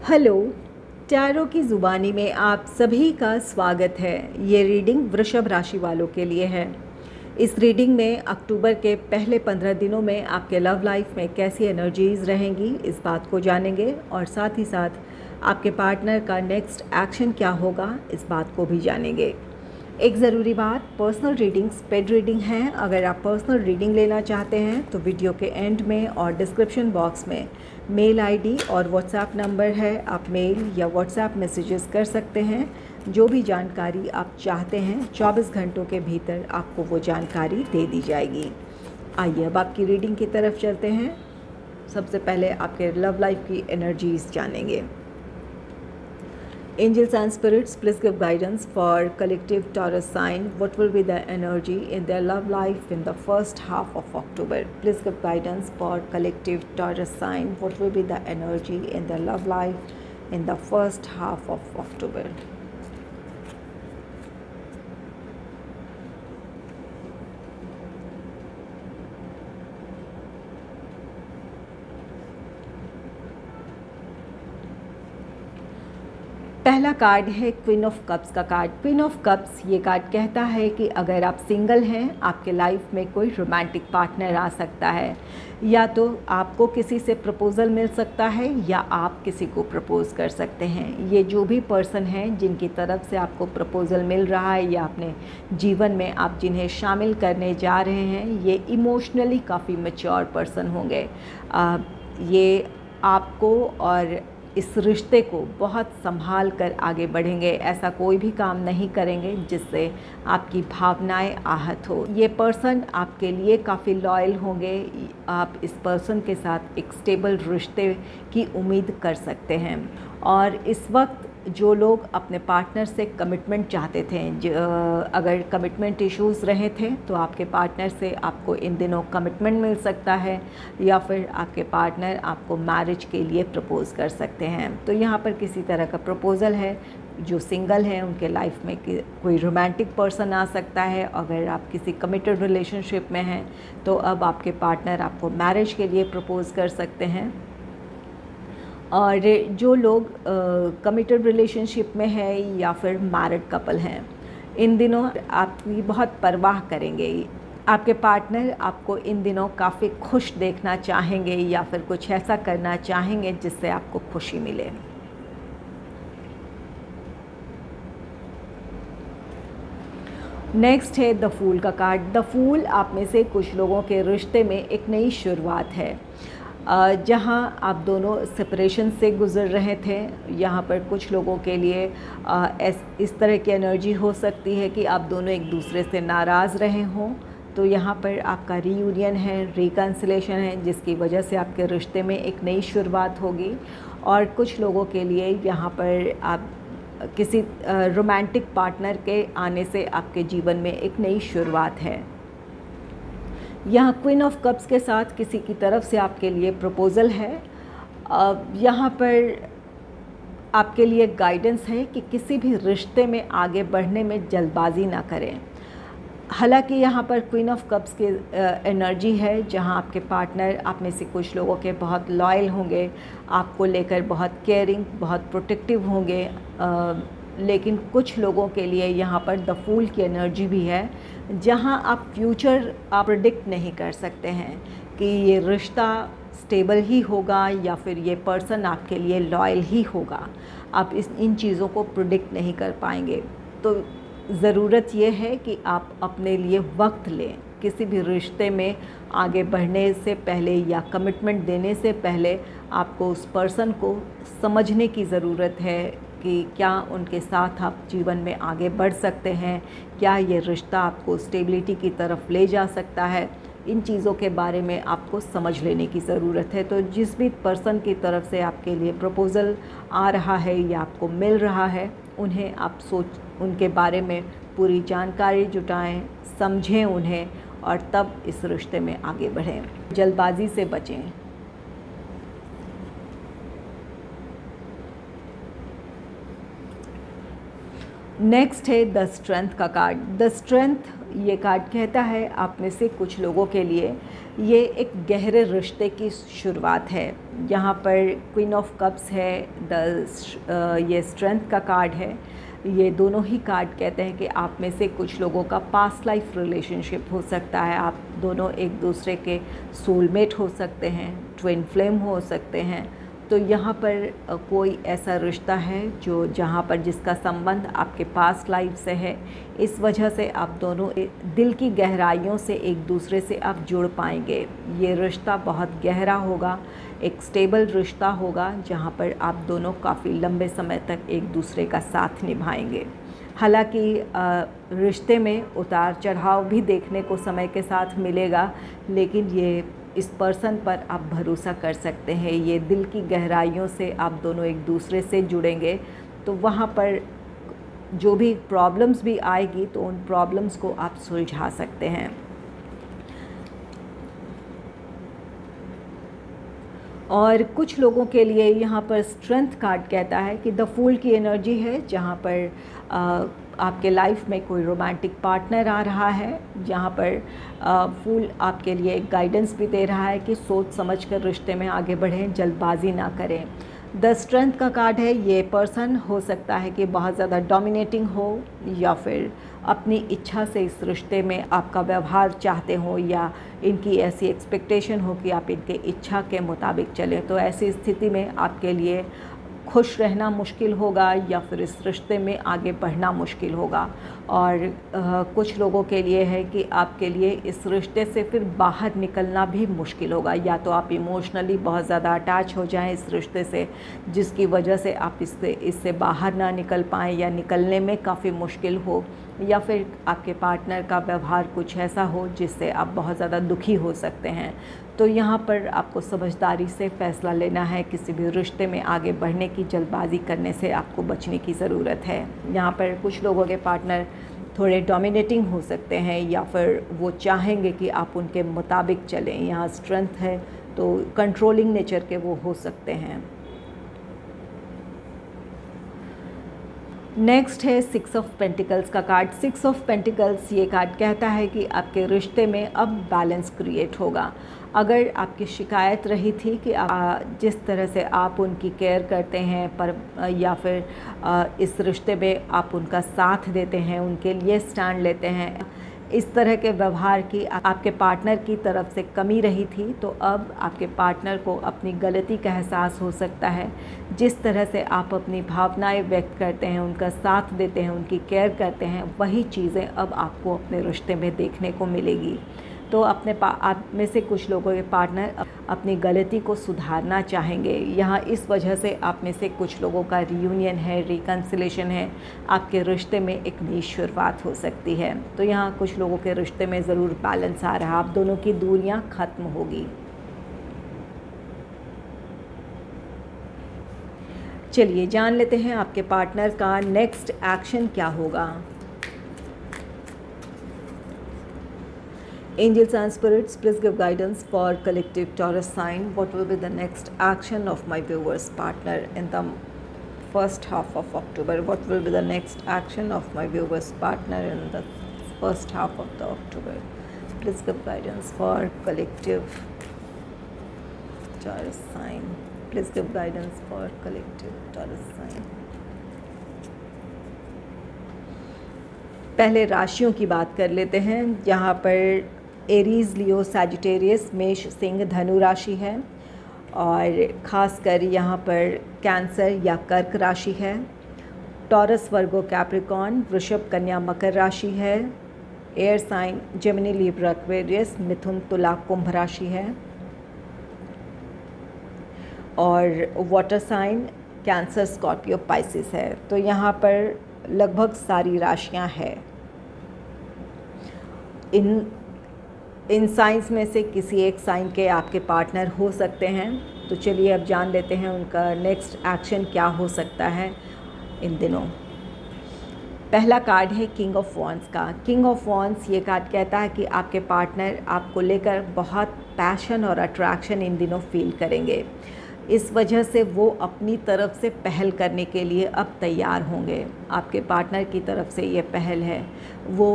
Hello. Tarot की ज़ुबानी में आप सभी का स्वागत है। ये रीडिंग वृषभ राशि वालों के लिए है। इस रीडिंग में अक्टूबर के पहले 15 दिनों में आपके लव लाइफ में कैसी एनर्जीज़ रहेंगी, इस बात को जानेंगे और साथ ही साथ आपके पार्टनर का नेक्स्ट एक्शन क्या होगा, इस बात को भी जानेंगे। एक ज़रूरी बात, पर्सनल रीडिंग्स पेड रीडिंग हैं। अगर आप पर्सनल रीडिंग लेना चाहते हैं तो वीडियो के एंड में और डिस्क्रिप्शन बॉक्स में मेल आईडी और व्हाट्सएप नंबर है, आप मेल या व्हाट्सएप मैसेजेस कर सकते हैं। जो भी जानकारी आप चाहते हैं 24 घंटों के भीतर आपको वो जानकारी दे दी जाएगी। आइए अब आपकी रीडिंग की तरफ चलते हैं। सबसे पहले आपके लव लाइफ की एनर्जीज़ जानेंगे। Angels and spirits, please give guidance for collective Taurus sign. What will be the energy in their love life in the first half of October? Please give guidance for collective Taurus sign. What will be the energy in their love life in the first half of October? पहला card है queen of cups का card. Queen of cups ये card कहता है कि अगर आप single हैं, आपके लाइफ में कोई रोमांटिक पार्टनर आ सकता है, या तो आपको किसी से प्रपोज़ल मिल सकता है या आप किसी को प्रपोज़ कर सकते हैं। ये जो भी पर्सन हैं जिनकी तरफ से आपको प्रपोज़ल मिल रहा है या अपने जीवन में आप जिन्हें शामिल करने जा रहे हैं, ये इमोशनली काफ़ी मैच्योर पर्सन होंगे। ये आपको और इस रिश्ते को बहुत संभाल कर आगे बढ़ेंगे। ऐसा कोई भी काम नहीं करेंगे जिससे आपकी भावनाएं आहत हो। ये पर्सन आपके लिए काफ़ी लॉयल होंगे। आप इस पर्सन के साथ एक स्टेबल रिश्ते की उम्मीद कर सकते हैं। और इस वक्त जो लोग अपने पार्टनर से कमिटमेंट चाहते थे, अगर कमिटमेंट इश्यूज़ रहे थे तो आपके पार्टनर से आपको इन दिनों कमिटमेंट मिल सकता है, या फिर आपके पार्टनर आपको मैरिज के लिए प्रपोज़ कर सकते हैं। तो यहाँ पर किसी तरह का प्रपोज़ल है। जो सिंगल हैं उनके लाइफ में कोई रोमांटिक पर्सन आ सकता है। अगर आप किसी कमिटेड रिलेशनशिप में हैं तो अब आपके पार्टनर आपको मैरिज के लिए प्रपोज़ कर सकते हैं। और जो लोग कमिटेड रिलेशनशिप में है या फिर मैरिड कपल हैं, इन दिनों आपकी बहुत परवाह करेंगे। आपके पार्टनर आपको इन दिनों काफ़ी खुश देखना चाहेंगे या फिर कुछ ऐसा करना चाहेंगे जिससे आपको खुशी मिले। नेक्स्ट है द फूल का कार्ड। द फूल आप में से कुछ लोगों के रिश्ते में एक नई शुरुआत है। जहाँ आप दोनों सेपरेशन से गुज़र रहे थे, यहाँ पर कुछ लोगों के लिए इस तरह की एनर्जी हो सकती है कि आप दोनों एक दूसरे से नाराज़ रहे हों। तो यहाँ पर आपका रीयूनियन है, रिकन्सिलेशन है, जिसकी वजह से आपके रिश्ते में एक नई शुरुआत होगी। और कुछ लोगों के लिए यहाँ पर आप किसी रोमांटिक पार्टनर के आने से आपके जीवन में एक नई शुरुआत है। यहाँ क्वीन ऑफ कप्स के साथ किसी की तरफ से आपके लिए प्रपोज़ल है। यहाँ पर आपके लिए गाइडेंस है कि किसी भी रिश्ते में आगे बढ़ने में जल्दबाजी ना करें। हालांकि यहाँ पर क्वीन ऑफ कप्स की एनर्जी है, जहाँ आपके पार्टनर आप में से कुछ लोगों के बहुत लॉयल होंगे, आपको लेकर बहुत केयरिंग, बहुत प्रोटेक्टिव होंगे। लेकिन कुछ लोगों के लिए यहाँ पर द फूल की एनर्जी भी है, जहाँ आप फ्यूचर आप प्रेडिक्ट नहीं कर सकते हैं कि ये रिश्ता स्टेबल ही होगा या फिर ये पर्सन आपके लिए लॉयल ही होगा। आप इन चीज़ों को प्रेडिक्ट नहीं कर पाएंगे। तो ज़रूरत ये है कि आप अपने लिए वक्त लें। किसी भी रिश्ते में आगे बढ़ने से पहले या कमिटमेंट देने से पहले आपको उस पर्सन को समझने की ज़रूरत है कि क्या उनके साथ आप जीवन में आगे बढ़ सकते हैं, क्या ये रिश्ता आपको स्टेबिलिटी की तरफ ले जा सकता है। इन चीज़ों के बारे में आपको समझ लेने की ज़रूरत है। तो जिस भी पर्सन की तरफ से आपके लिए प्रपोज़ल आ रहा है या आपको मिल रहा है, उन्हें आप उनके बारे में पूरी जानकारी जुटाएं, समझें उन्हें और तब इस रिश्ते में आगे बढ़ें। जल्दबाजी से बचें। नेक्स्ट है द स्ट्रेंथ का कार्ड। द स्ट्रेंथ ये कार्ड कहता है आप में से कुछ लोगों के लिए ये एक गहरे रिश्ते की शुरुआत है। यहाँ पर क्वीन ऑफ कप्स है, ये स्ट्रेंथ का कार्ड है। ये दोनों ही कार्ड कहते हैं कि आप में से कुछ लोगों का पास्ट लाइफ रिलेशनशिप हो सकता है। आप दोनों एक दूसरे के सोलमेट हो सकते हैं, ट्विन फ्लेम हो सकते हैं। तो यहाँ पर कोई ऐसा रिश्ता है जो जहाँ पर जिसका संबंध आपके पास्ट लाइफ से है। इस वजह से आप दोनों दिल की गहराइयों से एक दूसरे से आप जुड़ पाएंगे। ये रिश्ता बहुत गहरा होगा, एक स्टेबल रिश्ता होगा जहाँ पर आप दोनों काफ़ी लंबे समय तक एक दूसरे का साथ निभाएंगे। हालांकि रिश्ते में उतार चढ़ाव भी देखने को समय के साथ मिलेगा, लेकिन ये इस पर्सन पर आप भरोसा कर सकते हैं। ये दिल की गहराइयों से आप दोनों एक दूसरे से जुड़ेंगे, तो वहाँ पर जो भी प्रॉब्लम्स भी आएगी तो उन प्रॉब्लम्स को आप सुलझा सकते हैं। और कुछ लोगों के लिए यहाँ पर स्ट्रेंथ कार्ड कहता है कि द फूल की एनर्जी है, जहाँ पर आपके लाइफ में कोई रोमांटिक पार्टनर आ रहा है। यहाँ पर फूल आपके लिए एक गाइडेंस भी दे रहा है कि सोच समझकर रिश्ते में आगे बढ़ें, जल्दबाजी ना करें। द स्ट्रेंथ का कार्ड है। ये पर्सन हो सकता है कि बहुत ज़्यादा डोमिनेटिंग हो, या फिर अपनी इच्छा से इस रिश्ते में आपका व्यवहार चाहते हो, या इनकी ऐसी एक्सपेक्टेशन हो कि आप इनके इच्छा के मुताबिक चलें। तो ऐसी स्थिति में आपके लिए खुश रहना मुश्किल होगा, या फिर इस रिश्ते में आगे बढ़ना मुश्किल होगा। और कुछ लोगों के लिए है कि आपके लिए इस रिश्ते से फिर बाहर निकलना भी मुश्किल होगा। या तो आप इमोशनली बहुत ज़्यादा अटैच हो जाएं इस रिश्ते से, जिसकी वजह से आप इससे बाहर ना निकल पाएँ, या निकलने में काफ़ी मुश्किल हो, या फिर आपके पार्टनर का व्यवहार कुछ ऐसा हो जिससे आप बहुत ज़्यादा दुखी हो सकते हैं। तो यहाँ पर आपको समझदारी से फ़ैसला लेना है। किसी भी रिश्ते में आगे बढ़ने की जल्दबाजी करने से आपको बचने की ज़रूरत है। यहाँ पर कुछ लोगों के पार्टनर थोड़े डोमिनेटिंग हो सकते हैं, या फिर वो चाहेंगे कि आप उनके मुताबिक चलें। यहाँ स्ट्रेंथ है तो कंट्रोलिंग नेचर के वो हो सकते हैं। नेक्स्ट है 6 ऑफ पेंटिकल्स का कार्ड। 6 ऑफ पेंटिकल्स ये कार्ड कहता है कि आपके रिश्ते में अब बैलेंस क्रिएट होगा। अगर आपकी शिकायत रही थी कि जिस तरह से आप उनकी केयर करते हैं पर या फिर इस रिश्ते में आप उनका साथ देते हैं, उनके लिए स्टैंड लेते हैं, इस तरह के व्यवहार की आपके पार्टनर की तरफ से कमी रही थी, तो अब आपके पार्टनर को अपनी गलती का एहसास हो सकता है। जिस तरह से आप अपनी भावनाएं व्यक्त करते हैं, उनका साथ देते हैं, उनकी केयर करते हैं, वही चीज़ें अब आपको अपने रिश्ते में देखने को मिलेगी। तो आप में से कुछ लोगों के पार्टनर अपनी गलती को सुधारना चाहेंगे। यहाँ इस वजह से आप में से कुछ लोगों का रियूनियन है, रिकन्सिलेशन है, आपके रिश्ते में एक नई शुरुआत हो सकती है। तो यहाँ कुछ लोगों के रिश्ते में ज़रूर बैलेंस आ रहा है, आप दोनों की दूरियाँ ख़त्म होगी। चलिए जान लेते हैं आपके पार्टनर का नेक्स्ट एक्शन क्या होगा। Angels and spirits, please give guidance for collective Taurus sign. What will be the next action of my viewers partner in the first half of October? What will be the next action of my viewers partner in the first half of the October? Please give guidance for collective Taurus sign. Please give guidance for collective Taurus sign. पहले राशियों की बात कर लेते हैं। यहाँ पर Aries, लियो, Sagittarius, मेष, सिंह, धनु राशि है, और ख़ासकर यहाँ पर कैंसर या कर्क राशि है। टॉरस, वर्गो, कैप्रिकॉर्न, वृषभ, कन्या, मकर राशि है। Air sign Gemini, Libra, Aquarius, मिथुन, तुला, कुंभ राशि है। और water sign Cancer, Scorpio, Pisces है। तो यहाँ पर लगभग सारी राशियाँ हैं। इन साइंस में से किसी एक साइन के आपके पार्टनर हो सकते हैं। तो चलिए अब जान लेते हैं उनका नेक्स्ट एक्शन क्या हो सकता है इन दिनों। पहला कार्ड है किंग ऑफ वॉन्ड्स का। किंग ऑफ वॉन्ड्स ये कार्ड कहता है कि आपके पार्टनर आपको लेकर बहुत पैशन और अट्रैक्शन इन दिनों फील करेंगे। इस वजह से वो अपनी तरफ से पहल करने के लिए अब तैयार होंगे। आपके पार्टनर की तरफ से ये पहल है, वो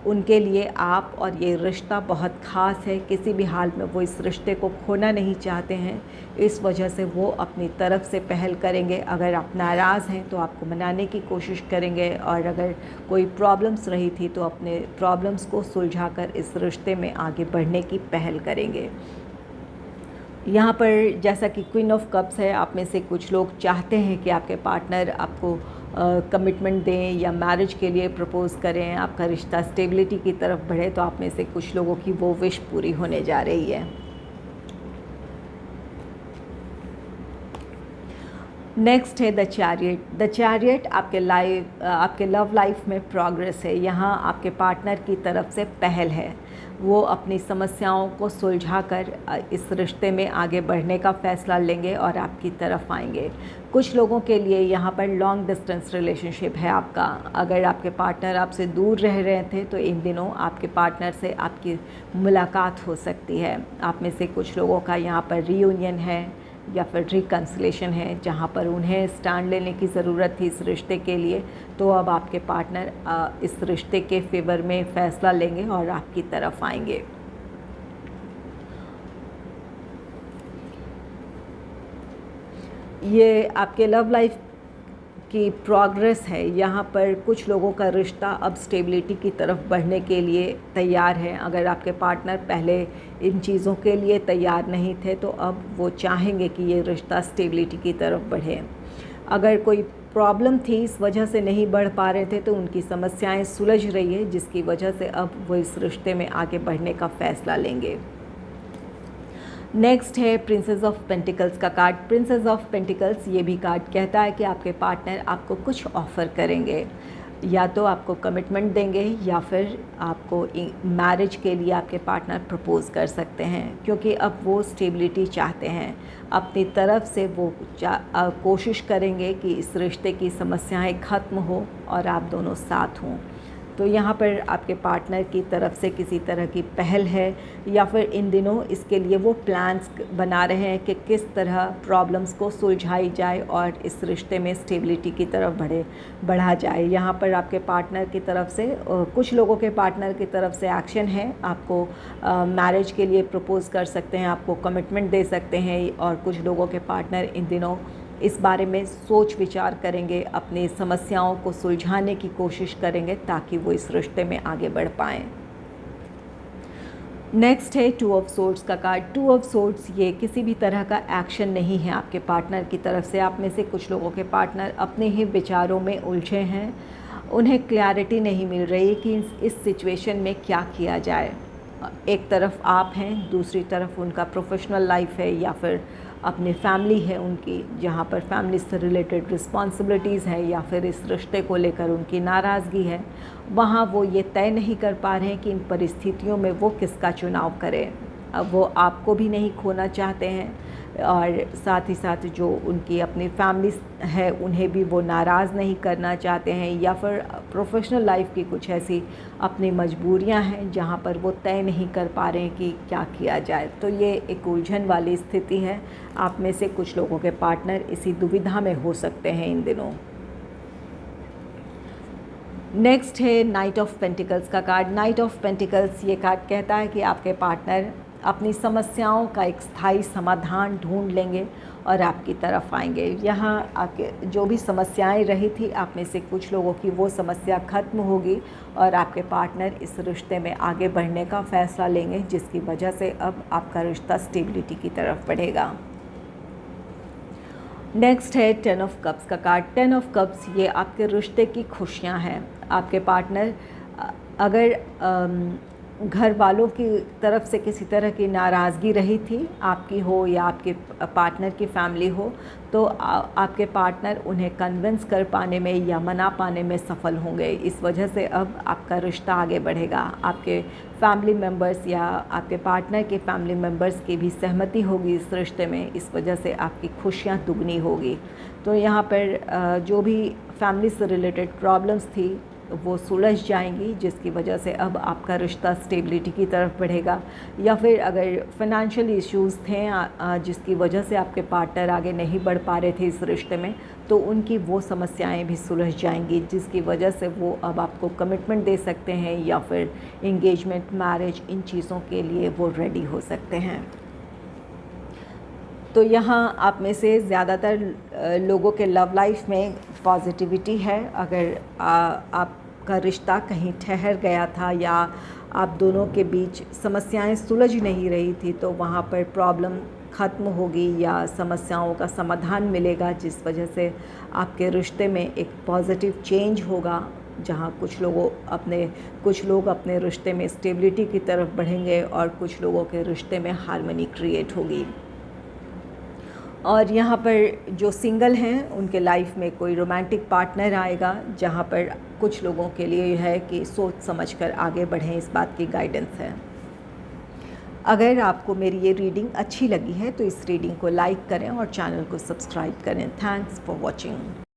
उनके लिए आप और ये रिश्ता बहुत ख़ास है। किसी भी हाल में वो इस रिश्ते को खोना नहीं चाहते हैं, इस वजह से वो अपनी तरफ से पहल करेंगे। अगर आप नाराज़ हैं तो आपको मनाने की कोशिश करेंगे, और अगर कोई प्रॉब्लम्स रही थी तो अपने प्रॉब्लम्स को सुलझाकर इस रिश्ते में आगे बढ़ने की पहल करेंगे। यहाँ पर जैसा कि क्वीन ऑफ कप्स है, आप में से कुछ लोग चाहते हैं कि आपके पार्टनर आपको कमिटमेंट दें या मैरिज के लिए प्रपोज़ करें, आपका रिश्ता स्टेबिलिटी की तरफ बढ़े। तो आप में से कुछ लोगों की वो विश पूरी होने जा रही है। नेक्स्ट है द चैरियट। द चैरियट आपके लव लाइफ में प्रोग्रेस है। यहाँ आपके पार्टनर की तरफ से पहल है, वो अपनी समस्याओं को सुलझाकर इस रिश्ते में आगे बढ़ने का फ़ैसला लेंगे और आपकी तरफ आएंगे। कुछ लोगों के लिए यहाँ पर लॉन्ग डिस्टेंस रिलेशनशिप है आपका। अगर आपके पार्टनर आपसे दूर रह रहे थे तो इन दिनों आपके पार्टनर से आपकी मुलाकात हो सकती है। आप में से कुछ लोगों का यहाँ पर रीयूनियन है या फिर रिकन्सिलेशन है, जहाँ पर उन्हें स्टैंड लेने की ज़रूरत थी इस रिश्ते के लिए, तो अब आपके पार्टनर इस रिश्ते के फेवर में फ़ैसला लेंगे और आपकी तरफ आएंगे। ये आपके लव लाइफ की प्रोग्रेस है। यहाँ पर कुछ लोगों का रिश्ता अब स्टेबिलिटी की तरफ बढ़ने के लिए तैयार है। अगर आपके पार्टनर पहले इन चीज़ों के लिए तैयार नहीं थे तो अब वो चाहेंगे कि ये रिश्ता स्टेबिलिटी की तरफ बढ़े। अगर कोई प्रॉब्लम थी, इस वजह से नहीं बढ़ पा रहे थे, तो उनकी समस्याएं सुलझ रही है, जिसकी वजह से अब वो इस रिश्ते में आगे बढ़ने का फ़ैसला लेंगे। नेक्स्ट है प्रिंसेस ऑफ पेंटिकल्स का कार्ड। प्रिंसेस ऑफ पेंटिकल्स ये भी कार्ड कहता है कि आपके पार्टनर आपको कुछ ऑफ़र करेंगे, या तो आपको कमिटमेंट देंगे या फिर आपको मैरिज के लिए आपके पार्टनर प्रपोज़ कर सकते हैं, क्योंकि अब वो स्टेबिलिटी चाहते हैं। अपनी तरफ से वो कोशिश करेंगे कि इस रिश्ते की समस्याएं ख़त्म हो और आप दोनों साथ हों। तो यहाँ पर आपके पार्टनर की तरफ से किसी तरह की पहल है, या फिर इन दिनों इसके लिए वो प्लान्स बना रहे हैं कि किस तरह प्रॉब्लम्स को सुलझाई जाए और इस रिश्ते में स्टेबिलिटी की तरफ बढ़ा जाए। यहाँ पर आपके पार्टनर की तरफ से कुछ लोगों के पार्टनर की तरफ से एक्शन है, आपको मैरिज के लिए प्रपोज़ कर सकते हैं, आपको कमिटमेंट दे सकते हैं, और कुछ लोगों के पार्टनर इन दिनों इस बारे में सोच विचार करेंगे, अपनी समस्याओं को सुलझाने की कोशिश करेंगे ताकि वो इस रिश्ते में आगे बढ़ पाएँ। नेक्स्ट है टू ऑफ सोर्ड्स का कार्ड। टू ऑफ सोर्ड्स ये किसी भी तरह का एक्शन नहीं है आपके पार्टनर की तरफ से। आप में से कुछ लोगों के पार्टनर अपने ही विचारों में उलझे हैं, उन्हें क्लैरिटी नहीं मिल रही कि इस सिचुएशन में क्या किया जाए। एक तरफ आप हैं, दूसरी तरफ उनका प्रोफेशनल लाइफ है, या फिर अपनी फैमिली है उनकी, जहाँ पर फैमिली से रिलेटेड रिस्पॉन्सिबिलिटीज़ हैं, या फिर इस रिश्ते को लेकर उनकी नाराज़गी है। वहाँ वो ये तय नहीं कर पा रहे हैं कि इन परिस्थितियों में वो किसका चुनाव करें। अब वो आपको भी नहीं खोना चाहते हैं, और साथ ही साथ जो उनकी अपनी फैमिली है उन्हें भी वो नाराज़ नहीं करना चाहते हैं, या फिर प्रोफेशनल लाइफ की कुछ ऐसी अपनी मजबूरियां हैं जहां पर वो तय नहीं कर पा रहे हैं कि क्या किया जाए। तो ये एक उलझन वाली स्थिति है। आप में से कुछ लोगों के पार्टनर इसी दुविधा में हो सकते हैं इन दिनों। नेक्स्ट है नाइट ऑफ पेंटिकल्स का कार्ड। नाइट ऑफ पेंटिकल्स ये कार्ड कहता है कि आपके पार्टनर अपनी समस्याओं का एक स्थायी समाधान ढूंढ लेंगे और आपकी तरफ आएंगे। यहाँ आपके जो भी समस्याएं रही थी, आप में से कुछ लोगों की वो समस्या ख़त्म होगी और आपके पार्टनर इस रिश्ते में आगे बढ़ने का फ़ैसला लेंगे, जिसकी वजह से अब आपका रिश्ता स्टेबिलिटी की तरफ बढ़ेगा। नेक्स्ट है टेन ऑफ कप्स का कार्ड। टेन ऑफ कप्स ये आपके रिश्ते की खुशियाँ हैं। आपके पार्टनर अगर घर वालों की तरफ से किसी तरह की नाराज़गी रही थी, आपकी हो या आपके पार्टनर की फैमिली हो, तो आपके पार्टनर उन्हें कन्विंस कर पाने में या मना पाने में सफल होंगे। इस वजह से अब आपका रिश्ता आगे बढ़ेगा। आपके फैमिली मेम्बर्स या आपके पार्टनर के फैमिली मेम्बर्स की भी सहमति होगी इस रिश्ते में, इस वजह से आपकी खुशियाँ दुगनी होगी। तो यहाँ पर जो भी फैमिली से रिलेटेड प्रॉब्लम्स थी वो सुलझ जाएंगी, जिसकी वजह से अब आपका रिश्ता स्टेबिलिटी की तरफ बढ़ेगा। या फिर अगर फाइनेंशियल इश्यूज़ थे जिसकी वजह से आपके पार्टनर आगे नहीं बढ़ पा रहे थे इस रिश्ते में, तो उनकी वो समस्याएं भी सुलझ जाएंगी, जिसकी वजह से वो अब आपको कमिटमेंट दे सकते हैं या फिर इंगेजमेंट, मैरिज, इन चीज़ों के लिए वो रेडी हो सकते हैं। तो यहाँ आप में से ज़्यादातर लोगों के लव लाइफ में पॉजिटिविटी है। अगर आपका रिश्ता कहीं ठहर गया था या आप दोनों के बीच समस्याएं सुलझ नहीं रही थी, तो वहाँ पर प्रॉब्लम ख़त्म होगी या समस्याओं का समाधान मिलेगा, जिस वजह से आपके रिश्ते में एक पॉजिटिव चेंज होगा, जहाँ कुछ लोग अपने रिश्ते में स्टेबिलिटी की तरफ बढ़ेंगे और कुछ लोगों के रिश्ते में हार्मनी क्रिएट होगी। और यहाँ पर जो सिंगल हैं उनके लाइफ में कोई रोमांटिक पार्टनर आएगा, जहाँ पर कुछ लोगों के लिए यह है कि सोच समझकर आगे बढ़ें, इस बात की गाइडेंस है। अगर आपको मेरी ये रीडिंग अच्छी लगी है तो इस रीडिंग को लाइक करें और चैनल को सब्सक्राइब करें। Thanks for watching.